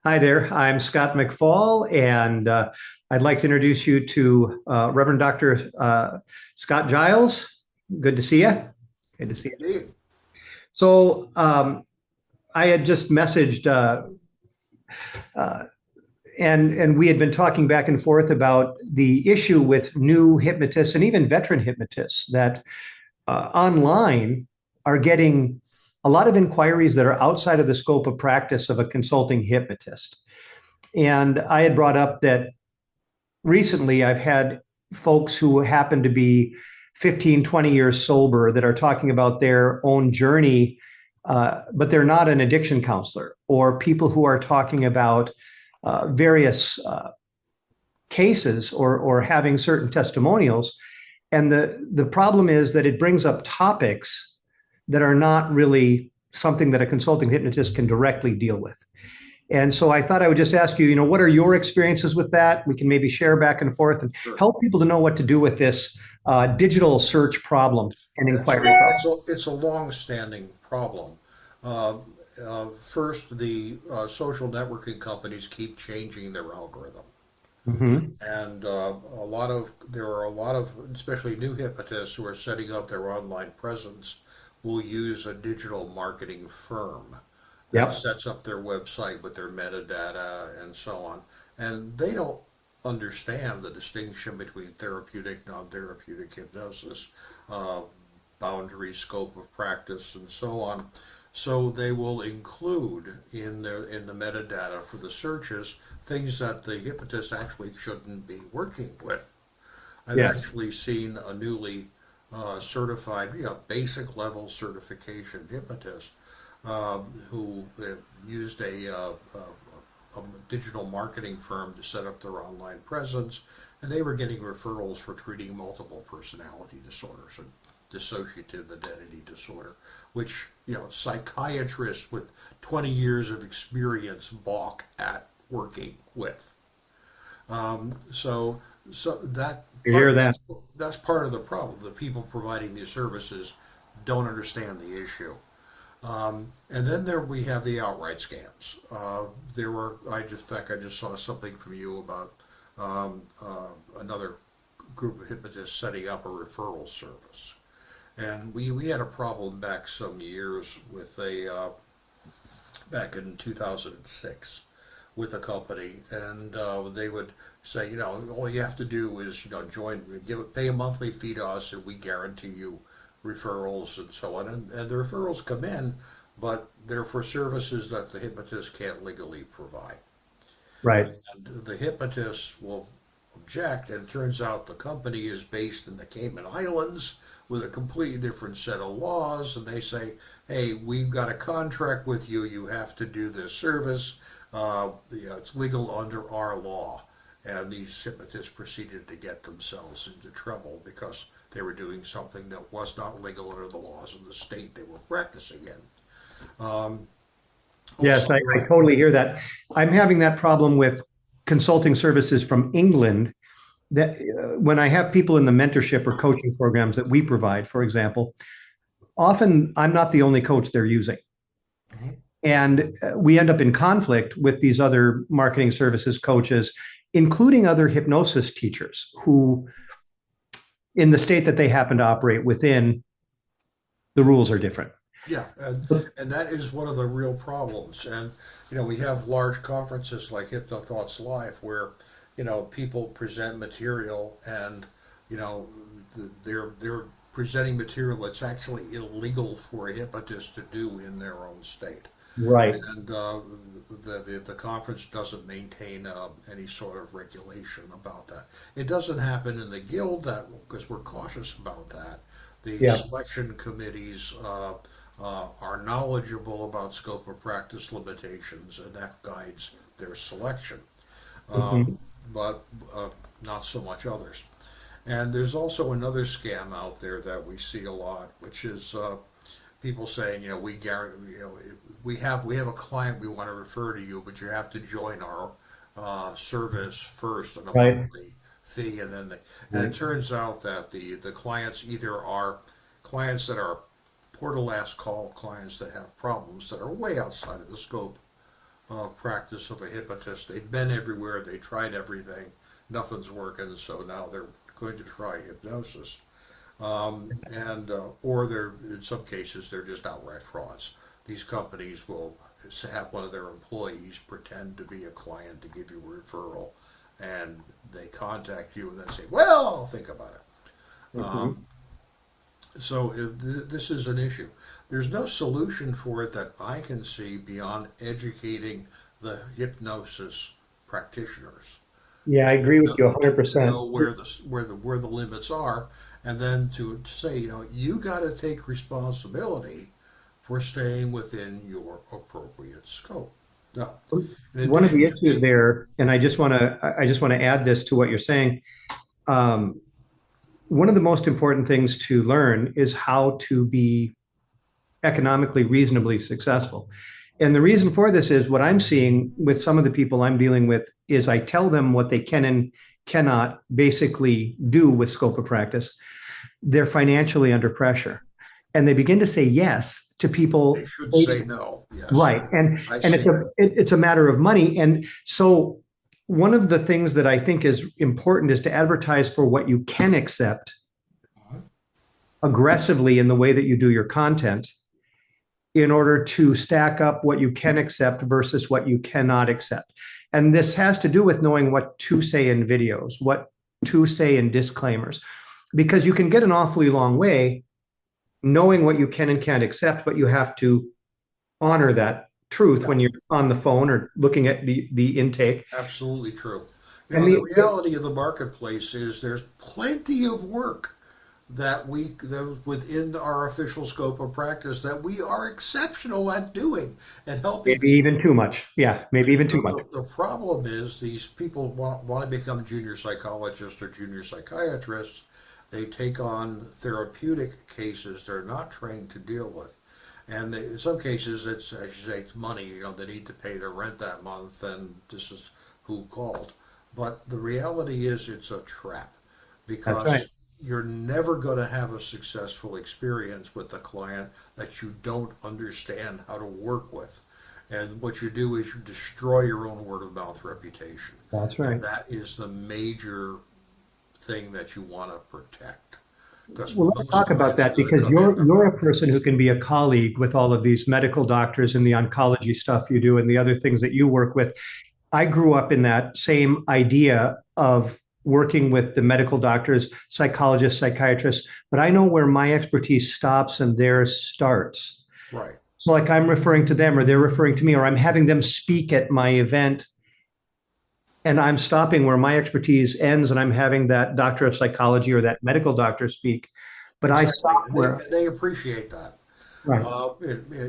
Hi there, I'm Scott McFall, and I'd like to introduce you to Reverend Dr. Scott Giles. Good to see you. Good to see you. Indeed. So I had just messaged, uh, and we had been talking back and forth about the issue with new hypnotists and even veteran hypnotists that online are getting a lot of inquiries that are outside of the scope of practice of a consulting hypnotist. And I had brought up that recently I've had folks who happen to be 15, 20 years sober that are talking about their own journey, but they're not an addiction counselor, or people who are talking about various cases or having certain testimonials. And the problem is that it brings up topics that are not really something that a consulting hypnotist can directly deal with. And so I thought I would just ask you, what are your experiences with that? We can maybe share back and forth and Sure. help people to know what to do with this digital search problem and It's a inquiry problem. it's a long-standing problem. Uh, First, the social networking companies keep changing their algorithm, Mm-hmm. and there are a lot of especially new hypnotists who are setting up their online presence will use a digital marketing firm that Yep. sets up their website with their metadata and so on, and they don't understand the distinction between therapeutic, non-therapeutic hypnosis, uh, boundary, scope of practice, and so on. So they will include in the metadata for the searches things that the hypnotist actually shouldn't be working with. I've Yes. actually seen a newly certified, basic level certification hypnotist who used a digital marketing firm to set up their online presence, and they were getting referrals for treating multiple personality disorders and dissociative identity disorder, which psychiatrists with 20 years of experience balk at working with. So that You part hear that? that's part of the problem. The people providing these services don't understand the issue. And then there we have the outright scams. There were in fact I just saw something from you about another group of hypnotists setting up a referral service, and we had a problem back some years with a back in 2006 with a company, and they would say, all you have to do is, pay a monthly fee to us, and we guarantee you referrals and so on. And the referrals come in, but they're for services that the hypnotist can't legally provide. Right. And the hypnotist will object, and it turns out the company is based in the Cayman Islands with a completely different set of laws, and they say, hey, we've got a contract with you, you have to do this service, it's legal under our law. And these hypnotists proceeded to get themselves into trouble because they were doing something that was not legal under the laws of the state they were practicing in. Um, Yes, Also, I totally hear that. I'm having that problem with consulting services from England that when I have people in the mentorship or coaching programs that we provide, for example, often I'm not the only coach they're using. Mhm. And we end up in conflict with these other marketing services coaches, including other hypnosis teachers who, in the state that they happen to operate within, the rules are different. Yeah, and that is one of the real problems. And we have large conferences like Hypno Thoughts Live where people present material, and you know they're presenting material that's actually illegal for a hypnotist to do in their own state. Right. And the conference doesn't maintain any sort of regulation about that. It doesn't happen in the guild that because we're cautious about that. The Yeah. selection committees are knowledgeable about scope of practice limitations, and that guides their selection. Um, Mhm. but not so much others. And there's also another scam out there that we see a lot, which is people saying, we guarantee, we have a client we want to refer to you, but you have to join our service first on a Right. monthly fee, and and it Right. turns out that the clients either are clients that are poor to last call clients that have problems that are way outside of the scope practice of a hypnotist. They've been everywhere, they tried everything, nothing's working, so now they're going to try hypnosis. And or they're in some cases they're just outright frauds. These companies will have one of their employees pretend to be a client to give you a referral, and they contact you and then say, "Well, I'll think about it." Mhm. So this is an issue. There's no solution for it that I can see beyond educating the hypnosis practitioners Yeah, I to agree with you to 100%. know where the limits are, and then to say, you got to take responsibility for staying within your appropriate scope. Now, in One of addition the to issues being there, and I just want to add this to what you're saying. Um, One of the most important things to learn is how to be economically reasonably successful. And the reason for this is what I'm seeing with some of the people I'm dealing with is I tell them what they can and cannot basically do with scope of practice. They're financially under pressure. And they begin to say yes to they people should based say no. Yes, right. And I and see it. it's a matter of money. And so one of the things that I think is important is to advertise for what you can accept Mhm. aggressively in the way that you do your content in order to stack up what you can accept versus what you cannot accept. And this has to do with knowing what to say in videos, what to say in disclaimers, because you can get an awfully long way knowing what you can and can't accept, but you have to honor that truth Yeah, when you're on the phone or looking at the intake. absolutely true. And The reality of the marketplace is there's plenty of work that within our official scope of practice that we are exceptional at doing and helping maybe people. even too much. Yeah, maybe even too much. The problem is these people want to become junior psychologists or junior psychiatrists. They take on therapeutic cases they're not trained to deal with. And in some cases, it's, as you say, it's money. They need to pay their rent that month, and this is who called. But the reality is it's a trap That's right. because you're never going to have a successful experience with a client that you don't understand how to work with. And what you do is you destroy your own word of mouth reputation. That's And right. that is the major thing that you want to protect. Because Well, let's most talk about clients are that going to because come in you're a prepared. person who can be a colleague with all of these medical doctors and the oncology stuff you do and the other things that you work with. I grew up in that same idea of working with the medical doctors, psychologists, psychiatrists, but I know where my expertise stops and theirs starts. Right. So, like I'm referring to them or they're referring to me, or I'm having them speak at my event and I'm stopping where my expertise ends and I'm having that doctor of psychology or that medical doctor speak. But I Exactly. stop And where, they appreciate that. right.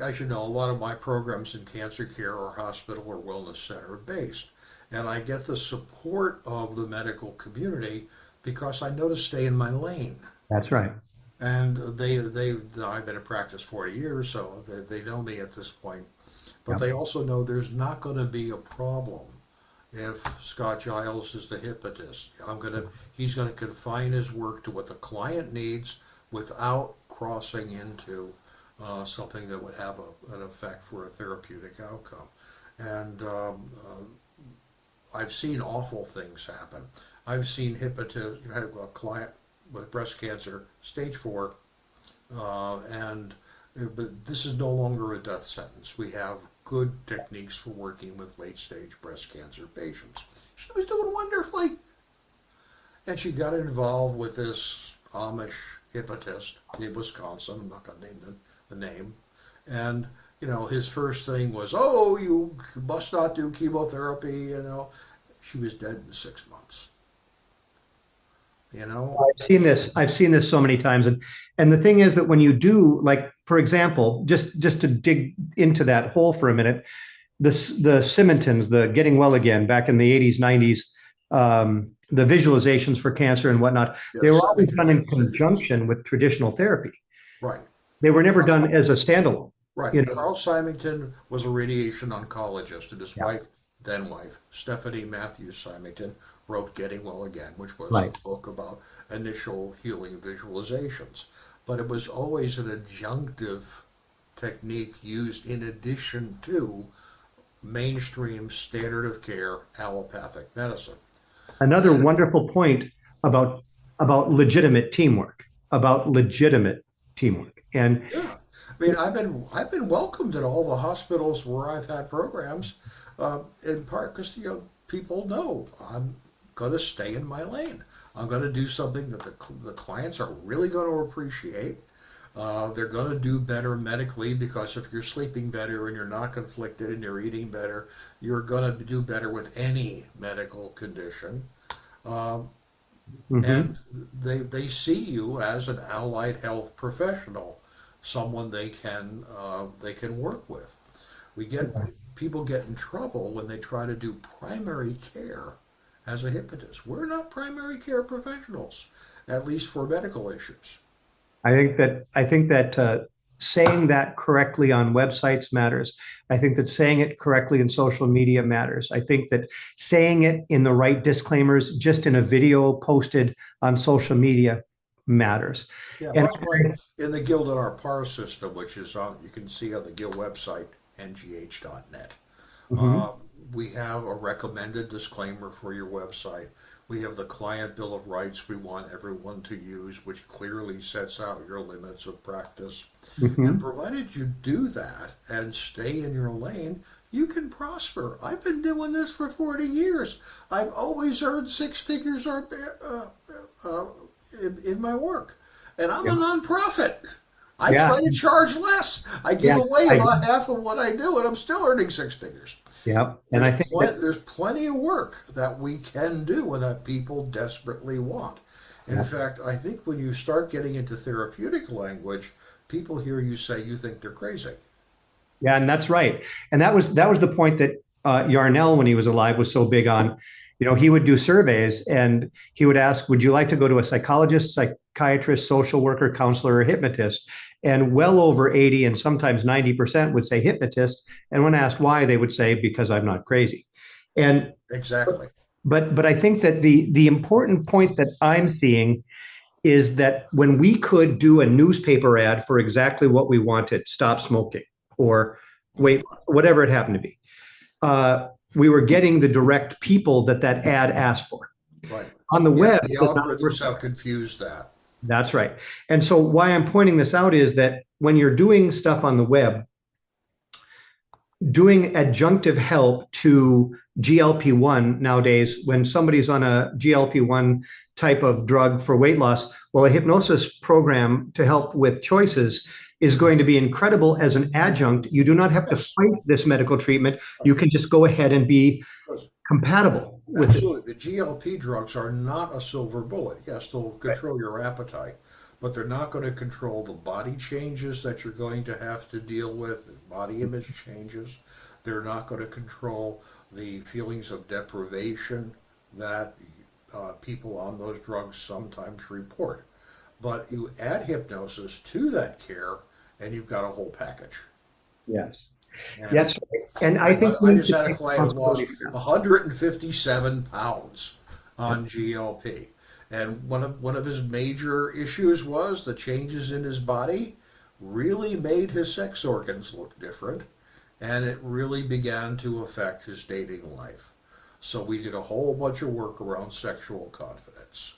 As you know, a lot of my programs in cancer care or hospital or wellness center based. And I get the support of the medical community because I know to stay in my lane. That's right. And I've been in practice 40 years, so they know me at this point. But Yeah. they also know there's not going to be a problem if Scott Giles is the hypnotist. He's going to confine his work to what the client needs without crossing into something that would have an effect for a therapeutic outcome. And I've seen awful things happen. I've seen have a client with breast cancer, stage 4, and but this is no longer a death sentence. We have good techniques for working with late stage breast cancer patients. She was doing wonderfully, and she got involved with this Amish hypnotist in Wisconsin. I'm not going to name the name, and his first thing was, "Oh, you must not do chemotherapy." She was dead in 6 months. You know, I've seen this. I've seen this so many times, and the thing is that when you do, like for example, just to dig into that hole for a minute, the Simontons, the Getting Well Again back in the 80s, 90s, the visualizations for cancer and whatnot, yeah, they the were always Symington done in visualizations. conjunction with traditional therapy. Right. They were never done as a standalone. Right. You know. Carl Symington was a radiation oncologist, and his Yeah. wife, then wife, Stephanie Matthews Symington, wrote Getting Well Again, which was a Right. book about initial healing visualizations. But it was always an adjunctive technique used in addition to mainstream standard of care allopathic medicine. Another And wonderful point about legitimate teamwork, about legitimate teamwork. And yeah, I mean, I've been welcomed at all the hospitals where I've had programs, in part because people know I'm going to stay in my lane. I'm going to do something that the clients are really going to appreciate. They're going to do better medically because if you're sleeping better and you're not conflicted and you're eating better, you're going to do better with any medical condition. Um, mhm, and they see you as an allied health professional, someone they can work with. We get People get in trouble when they try to do primary care as a hypnotist. We're not primary care professionals, at least for medical issues. I think that saying that correctly on websites matters. I think that saying it correctly in social media matters. I think that saying it in the right disclaimers, just in a video posted on social media, matters. Yeah, And by the way, in the Guild in our PAR system, which is on, you can see on the Guild website, ngh.net. mhm, Uh, we have a recommended disclaimer for your website. We have the Client Bill of Rights we want everyone to use, which clearly sets out your limits of practice. And mhm. provided you do that and stay in your lane, you can prosper. I've been doing this for 40 years. I've always earned six figures in my work. And I'm a Yeah, nonprofit. I yeah, try to charge less. I give yeah. away I, about half of what I do, and I'm still earning six figures. yeah. And There's I think that there's plenty of work that we can do and that people desperately want. In yeah, fact, I think when you start getting into therapeutic language, people hear you say you think they're crazy. yeah, and that's right. And that was the point that Yarnell, when he was alive, was so big on. You know, he would do surveys and he would ask, "Would you like to go to a psychologist, psychiatrist, social worker, counselor, or hypnotist?" And well over 80 and sometimes 90% would say hypnotist. And when asked why, they would say, "Because I'm not crazy." And Exactly. but I think that the important point that I'm seeing is that when we could do a newspaper ad for exactly what we wanted, stop smoking or Hmm. weight loss, whatever it happened to be, we were getting the direct people that that ad asked for. Right. On the Yeah, web, the it does not work algorithms that have way. confused that. That's right. And so why I'm pointing this out is that when you're doing stuff on the web, doing adjunctive help to GLP-1 nowadays, when somebody's on a GLP-1 type of drug for weight loss, well, a hypnosis program to help with choices is going to be incredible as an adjunct. You do not have to Yes. fight this medical treatment. You can just go ahead and be compatible with it. Absolutely. The GLP drugs are not a silver bullet. Yes, they'll Right. control your appetite, but they're not going to control the body changes that you're going to have to deal with, the body image changes. They're not going to control the feelings of deprivation that people on those drugs sometimes report. But you add hypnosis to that care, and you've got a whole package. Yes. And That's right. And I, I think I we I need just to had a take client who lost responsibility for that. 157 pounds Yep. on GLP. And one of his major issues was the changes in his body really made his sex organs look different, and it really began to affect his dating life. So we did a whole bunch of work around sexual confidence.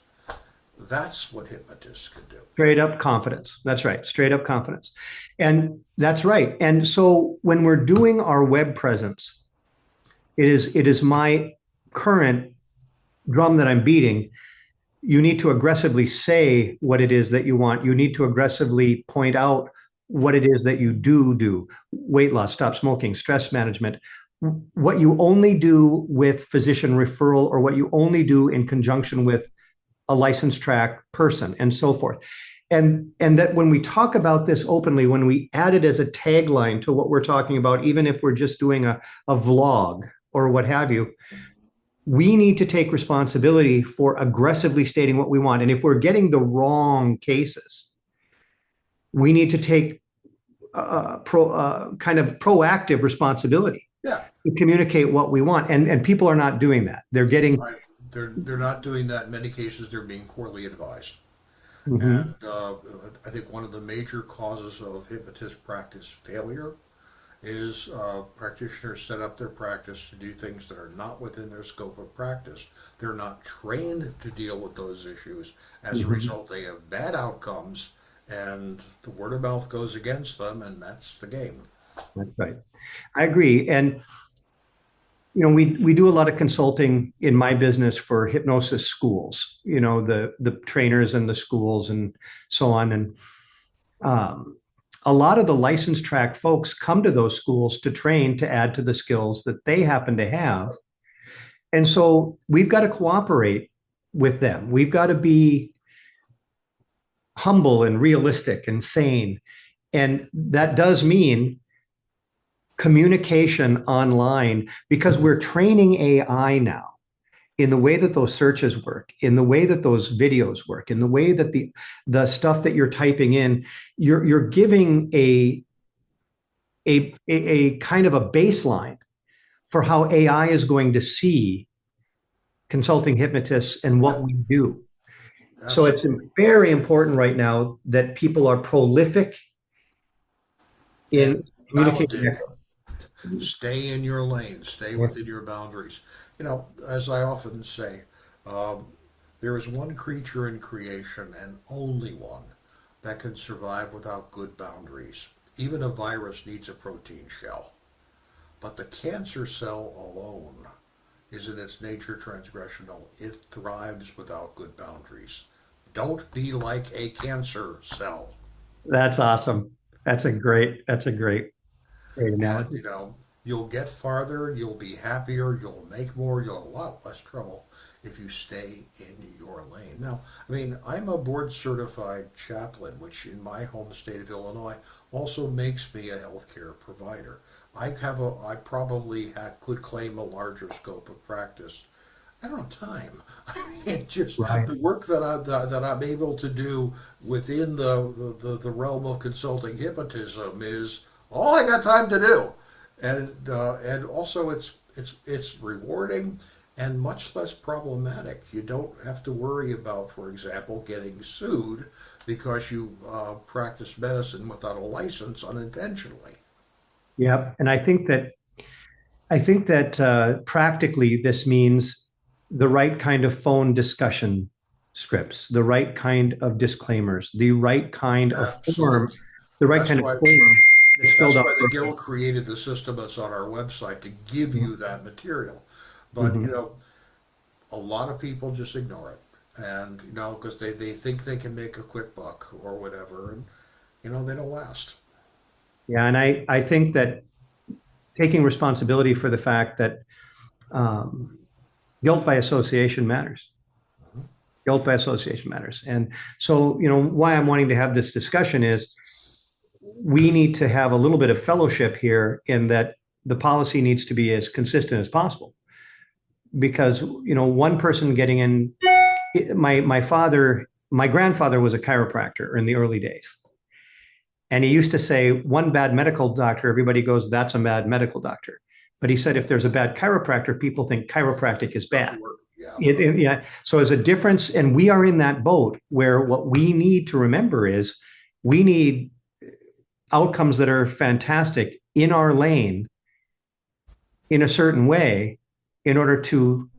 That's what hypnotists can do. Straight up confidence. That's right. Straight up confidence. And that's right. And so when we're doing our web presence, it is my current drum that I'm beating. You need to aggressively say what it is that you want. You need to aggressively point out what it is that you do weight loss, stop smoking, stress management, what you only do with physician referral or what you only do in conjunction with a licensed track person and so forth. And that when we talk about this openly, when we add it as a tagline to what we're talking about, even if we're just doing a vlog or what have you, we need to take responsibility for aggressively stating what we want. And if we're getting the wrong cases, we need to take kind of proactive responsibility Yeah, to communicate what we want. And people are not doing that. They're getting, I, they're not doing that. In many cases, they're being poorly advised. mhm, And I think one of the major causes of hypnotist practice failure is practitioners set up their practice to do things that are not within their scope of practice. They're not trained to deal with those issues. As a Mhm. result, they have bad outcomes, and the word of mouth goes against them, and that's the game. That's right. I agree. And we do a lot of consulting in my business for hypnosis schools, the trainers and the schools and so on. And um, a lot of the licensed track folks come to those schools to train to add to the skills that they happen to have. And so we've got to cooperate with them. We've got to be humble and realistic and sane. And that does mean communication online because we're training AI now in the way that those searches work, in the way that those videos work, in the way that the stuff that you're typing in, you're giving a kind of a baseline for how AI is going to see consulting hypnotists and Yeah, what we do. So it's absolutely. very important right now that people are prolific in And communicating. validated. Stay in your lane, stay Yeah. within your boundaries. As I often say, um, there is one creature in creation, and only one, that can survive without good boundaries. Even a virus needs a protein shell. But the cancer cell alone is in its nature transgressional. It thrives without good boundaries. Don't be like a cancer cell. That's awesome. That's a great And, analogy. you'll get farther, you'll be happier, you'll make more, you'll have a lot less trouble if you stay in your lane. Now, I mean, I'm a board certified chaplain, which in my home state of Illinois also makes me a healthcare provider. I probably could claim a larger scope of practice. I don't have time. I mean, just Right. the work that I'm able to do within the realm of consulting hypnotism is all I got time to do, and also it's rewarding and much less problematic. You don't have to worry about, for example, getting sued because you practice medicine without a license unintentionally. Yep. And I think that practically this means the right kind of phone discussion scripts, the right kind of disclaimers, Absolutely. the right That's kind of why form that's filled That's out why the perfectly. Guild created the system that's on our website to give you that material. But, Mhm. a lot of people just ignore it. And, because they think they can make a quick buck or whatever. And, they don't last. Yeah, and I think that taking responsibility for the fact that um, guilt by association matters. Mhm. Guilt by association matters. And so, why I'm wanting to have this discussion is we need to have a little bit of fellowship here in that the policy needs to be as consistent as possible. Because, one person getting in, my grandfather was a chiropractor in the early days. And he used to say, one bad medical doctor, everybody goes, that's a bad medical doctor. But he said, if there's a bad chiropractor, people think chiropractic is bad. Doesn't work. Yeah. Yeah. So as a difference, and we are in that boat where what we need to remember is we need outcomes that are fantastic in our lane in a certain way in order to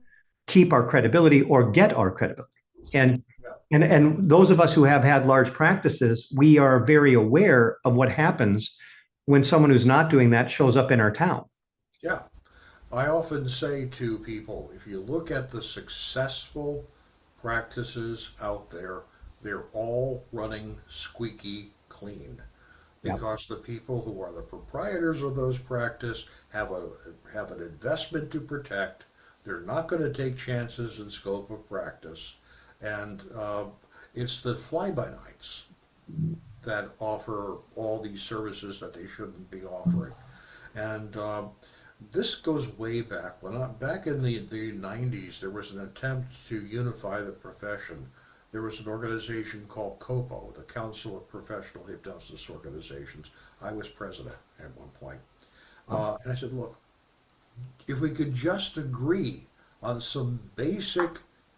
keep our credibility or get our credibility. And Yeah. and those of us who have had large practices, we are very aware of what happens when someone who's not doing that shows up in our town. Yeah. I often say to people, if you look at the successful practices out there, they're all running squeaky clean, Yeah. because the people who are the proprietors of those practice have an investment to protect. They're not going to take chances in scope of practice, and it's the fly-by-nights that offer all these services that they shouldn't be offering. And this goes way back. Back in the 90s, there was an attempt to unify the profession. There was an organization called COPO, the Council of Professional Hypnosis Organizations. I was president at one point. And I said, look, if we could just agree on some basic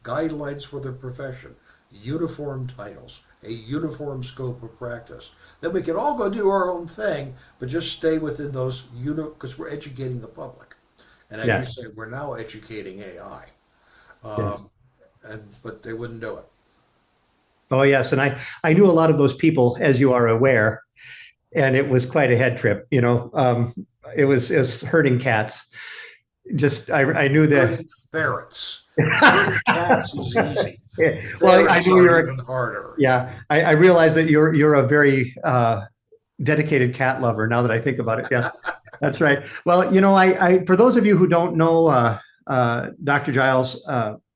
guidelines for the profession, uniform titles, a uniform scope of practice. Then we can all go do our own thing, but just stay within those because we're educating the public. And as Yeah. you say, we're now educating AI. Yes. But they wouldn't do it. Oh, yes. And I knew a lot of those people, as you are aware, and it was quite a head trip. It was herding cats. Just I knew that. Herding ferrets. Herding cats is easy. Well, I Ferrets know are you're. even harder. Yeah, I realize that you're a very dedicated cat lover. Now that I think about it, yes, that's right. Well, I for those of you who don't know Dr. Giles,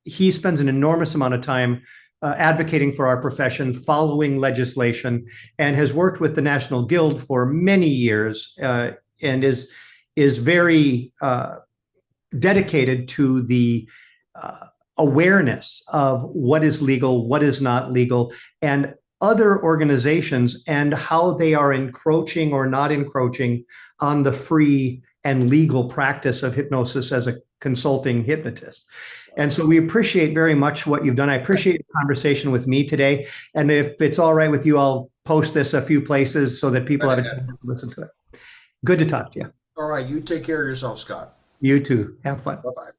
he spends an enormous amount of time advocating for our profession, following legislation, and has worked with the National Guild for many years, and is very dedicated to the awareness of what is legal, what is not legal, and other organizations and how they are encroaching or not encroaching on the free and legal practice of hypnosis as a consulting hypnotist. And so we appreciate very much what you've done. I appreciate the conversation with me today. And if it's all right with you, I'll post this a few places so that people have a chance to listen to it. Good to talk to you. All right, you take care of yourself, Scott. You too. Have fun. Bye bye.